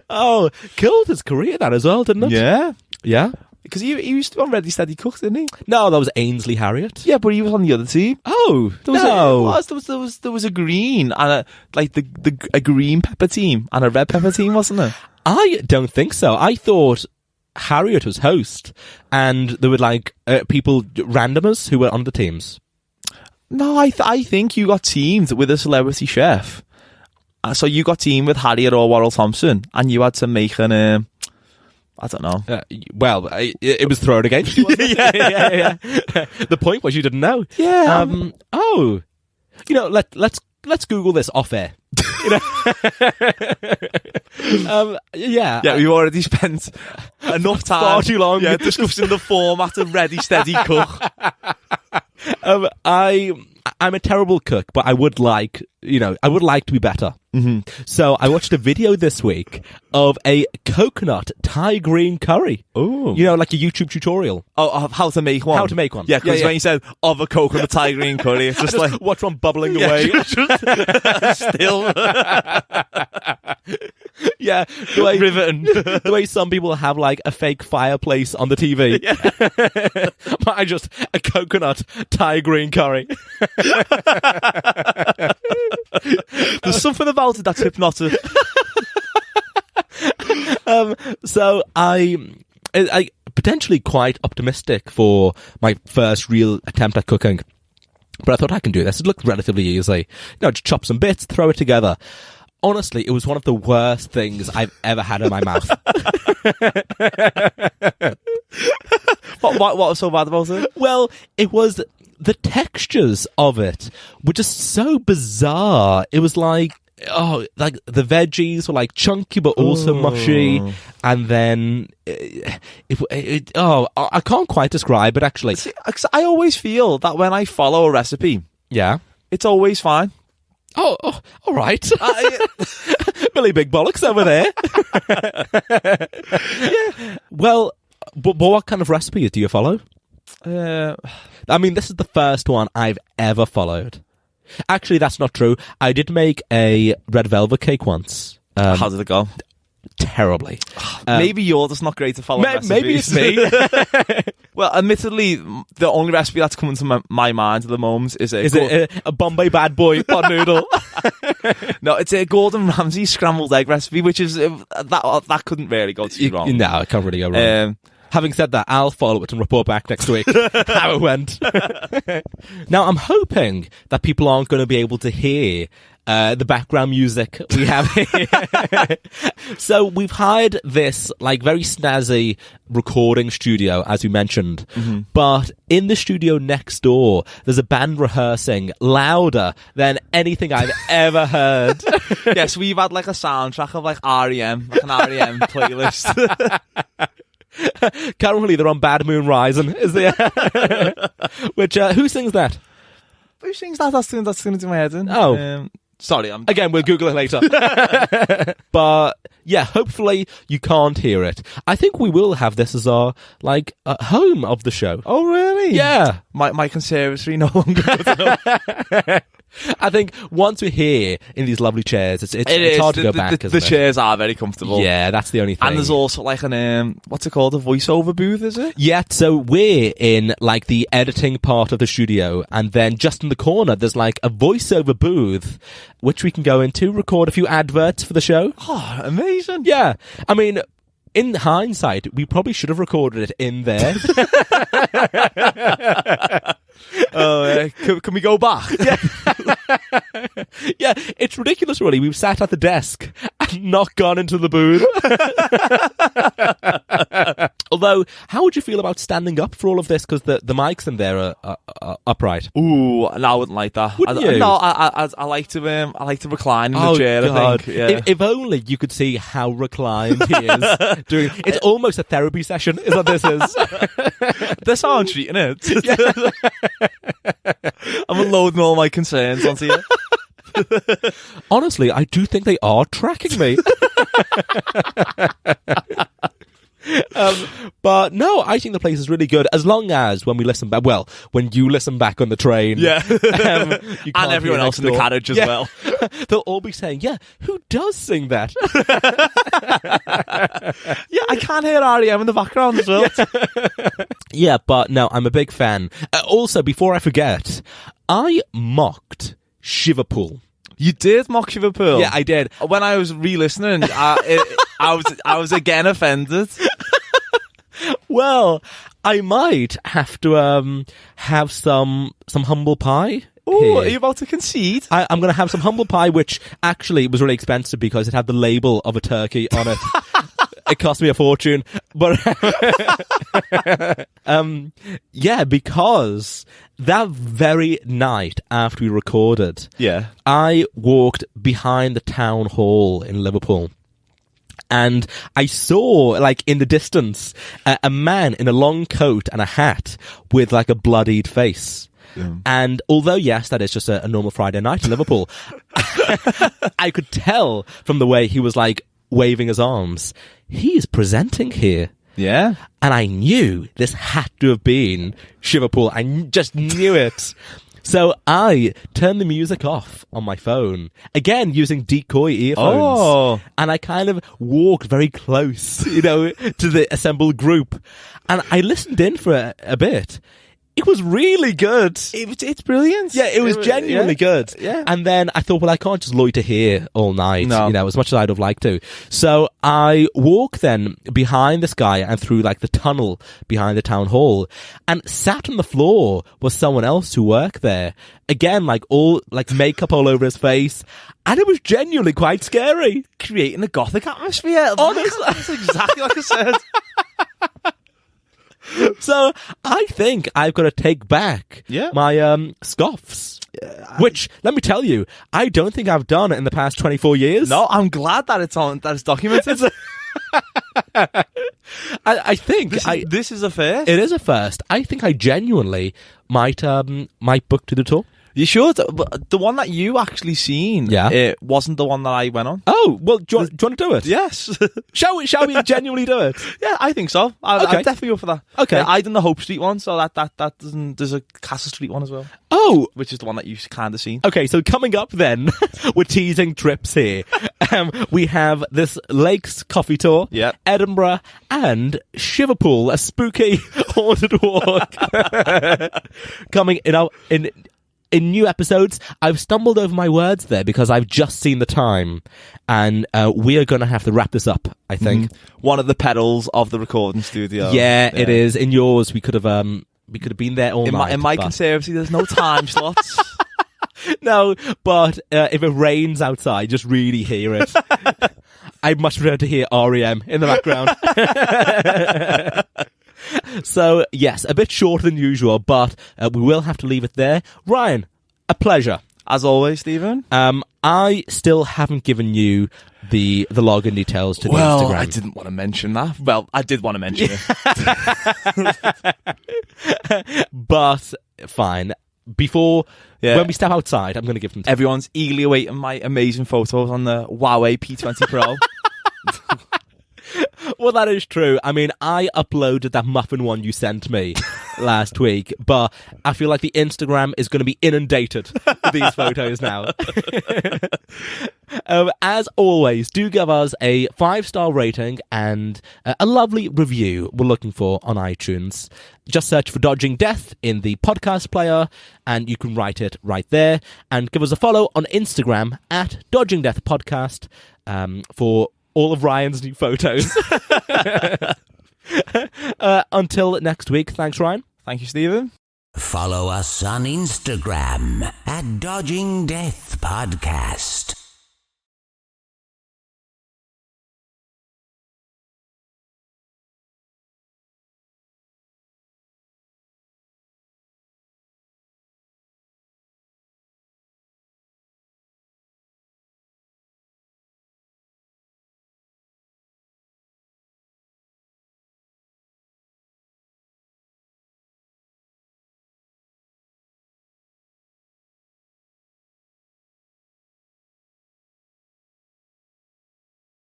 Oh, killed his career that as well, didn't it? Yeah. Because he used to be on Ready Steady Cook, didn't he? No, that was Ainsley Harriott. Yeah, but he was on the other team. Oh, There was a green and a green pepper team and a red pepper team, wasn't there? I don't think so. I thought Harriott was host, and there were like people, randomers who were on the teams. No, I think you got teamed with a celebrity chef. So you got teamed with Harriott or Warrell Thompson, and you had to make an. I don't know. It was thrown against you. Yeah. The point was you didn't know. Yeah. Let's Google this off air. Yeah, we've already spent enough time far too long discussing the format of Ready Steady Cook. I'm a terrible cook, but I would like to be better. Mm-hmm. So I watched a video this week of a coconut Thai green curry. Oh, like a YouTube tutorial. Oh, of how to make one. How to make one. Yeah, because when you said of a coconut Thai green curry, it's just like watch one bubbling away. Still. Yeah, the way some people have like a fake fireplace on the TV. Yeah. I just a coconut Thai green curry. There's something about it that's hypnotic. So I potentially quite optimistic for my first real attempt at cooking, but I thought I can do this. It looked relatively easy. Just chop some bits, throw it together. Honestly, it was one of the worst things I've ever had in my mouth. What was so bad about it? Well, it was the textures of it were just so bizarre. It was like the veggies were like chunky but also mushy, and then I can't quite describe it actually. See, I always feel that when I follow a recipe, it's always fine. Oh, all right. Billy Big Bollocks over there. Yeah. Well, but what kind of recipes do you follow? I mean, this is the first one I've ever followed. Actually, that's not true. I did make a red velvet cake once. How did it go? Terribly. Maybe you're just not great to follow recipes. Maybe it's me. Well, admittedly, the only recipe that's coming to my mind at the moment is it a Bombay Bad Boy pot noodle? No, it's a Gordon Ramsay scrambled egg recipe, which is that couldn't really go too wrong. No, it can't really go wrong. Having said that, I'll follow it and report back next week how it went. Now, I'm hoping that people aren't going to be able to hear the background music we have here. So we've hired this like very snazzy recording studio, as we mentioned. But in the studio next door, there's a band rehearsing louder than anything I've ever heard. Yes, we've had like a soundtrack of like REM, like an REM playlist. Currently, they're on Bad Moon Rising, is there? Which who sings that? Who sings that? That's going to my head in. Oh. Sorry, I'm... Again, we'll Google it later. But, yeah, hopefully you can't hear it. I think we will have this as our, like, home of the show. Oh, really? Yeah. My conservatory no longer good enough. I think once we're here in these lovely chairs, it's hard to go back, isn't the it? chairs are very comfortable. Yeah, that's the only thing. And there's also like an, what's it called? A voiceover booth, is it? Yeah, so we're in, like, the editing part of the studio, and then just in the corner, there's, like, a voiceover booth, which we can go into, record a few adverts for the show. Oh, amazing. Yeah. I mean, in hindsight, we probably should have recorded it in there. Can we go back? Yeah. Yeah, it's ridiculous, really. We've sat at the desk and not gone into the booth. Although, how would you feel about standing up for all of this? Because the mics in there are upright. Ooh, no, I wouldn't like that. Wouldn't you? No, I like to recline in the chair. God. I think. Yeah. If only you could see how reclined he is doing. It's almost a therapy session, is what this is. That's how I'm treating it. I'm unloading all my concerns onto you. Honestly, I do think they are tracking me. But no, I think the place is really good as long as when we listen back, well, when you listen back on the train. Yeah. You and everyone else in the carriage as well. They'll all be saying, yeah, who does sing that? Yeah, I can hear REM in the background as well. Yeah, but no, I'm a big fan. Also, before I forget, I mocked Shiverpool. You did mock Liverpool? Yeah, I did. When I was re-listening, I was again offended. Well, I might have to have some humble pie. Oh, are you about to concede? I'm going to have some humble pie, which actually was really expensive because it had the label of a turkey on it. It cost me a fortune, but yeah, because that very night after we recorded, Yeah. I walked behind the town hall in Liverpool. And I saw, like, in the distance, a man in a long coat and a hat with, like, a bloodied face. Yeah. And although, yes, that is just a normal Friday night in Liverpool, I could tell from the way he was, like, waving his arms, he is presenting here. Yeah. And I knew this had to have been Shiverpool. I just knew it. So I turned the music off on my phone, again using decoy earphones. Oh. And I kind of walked very close, to the assembled group. And I listened in for a bit. It was really good. It's brilliant. Yeah, it was genuinely good. Yeah. And then I thought, well, I can't just loiter here all night, No. as much as I'd have liked to. So I walked then behind this guy and through like the tunnel behind the town hall, and sat on the floor was someone else who worked there. Again, like all like makeup all over his face. And it was genuinely quite scary. Creating a gothic atmosphere. Honestly. That's exactly like I said. So I think I've got to take back my scoffs, which, let me tell you, I don't think I've done in the past 24 years. No, I'm glad that it's documented. I think this is a first. It is a first. I think I genuinely might book to the tour. You should. But the one that you actually seen, it wasn't the one that I went on. Oh, well, do you want to do it? Yes. Shall we genuinely do it? Yeah, I think so. I'm definitely up for that. Okay. I done the Hope Street one, so that doesn't. There's a Castle Street one as well. Oh, which is the one that you've kind of seen. Okay, so coming up then, we're teasing trips here. We have this Lakes coffee tour, Edinburgh, and Shiverpool, a spooky haunted walk coming in in new episodes, I've stumbled over my words there because I've just seen the time, and we are going to have to wrap this up, I think. One of the pedals of the recording studio. Yeah, it is. In yours, we could have been there all night. In my conservatory, there's no time slots. No, but if it rains outside, just really hear it. I'd much prefer to hear REM in the background. So, yes, a bit shorter than usual, but we will have to leave it there. Ryan, a pleasure. As always, Stephen. I still haven't given you the login details to the Instagram. I didn't want to mention that. Well, I did want to mention it. But, fine. Before, when we step outside, I'm going to give them to everyone's eagerly awaiting my amazing photos on the Huawei P20 Pro. Well, that is true. I mean, I uploaded that muffin one you sent me last week, but I feel like the Instagram is going to be inundated with these photos now. As always, do give us a 5-star rating and a lovely review we're looking for on iTunes. Just search for Dodging Death in the podcast player, and you can write it right there. And give us a follow on Instagram at Dodging Death Podcast for all of Ryan's new photos. Until next week, thanks, Ryan. Thank you, Stephen. Follow us on Instagram at Dodging Death Podcast.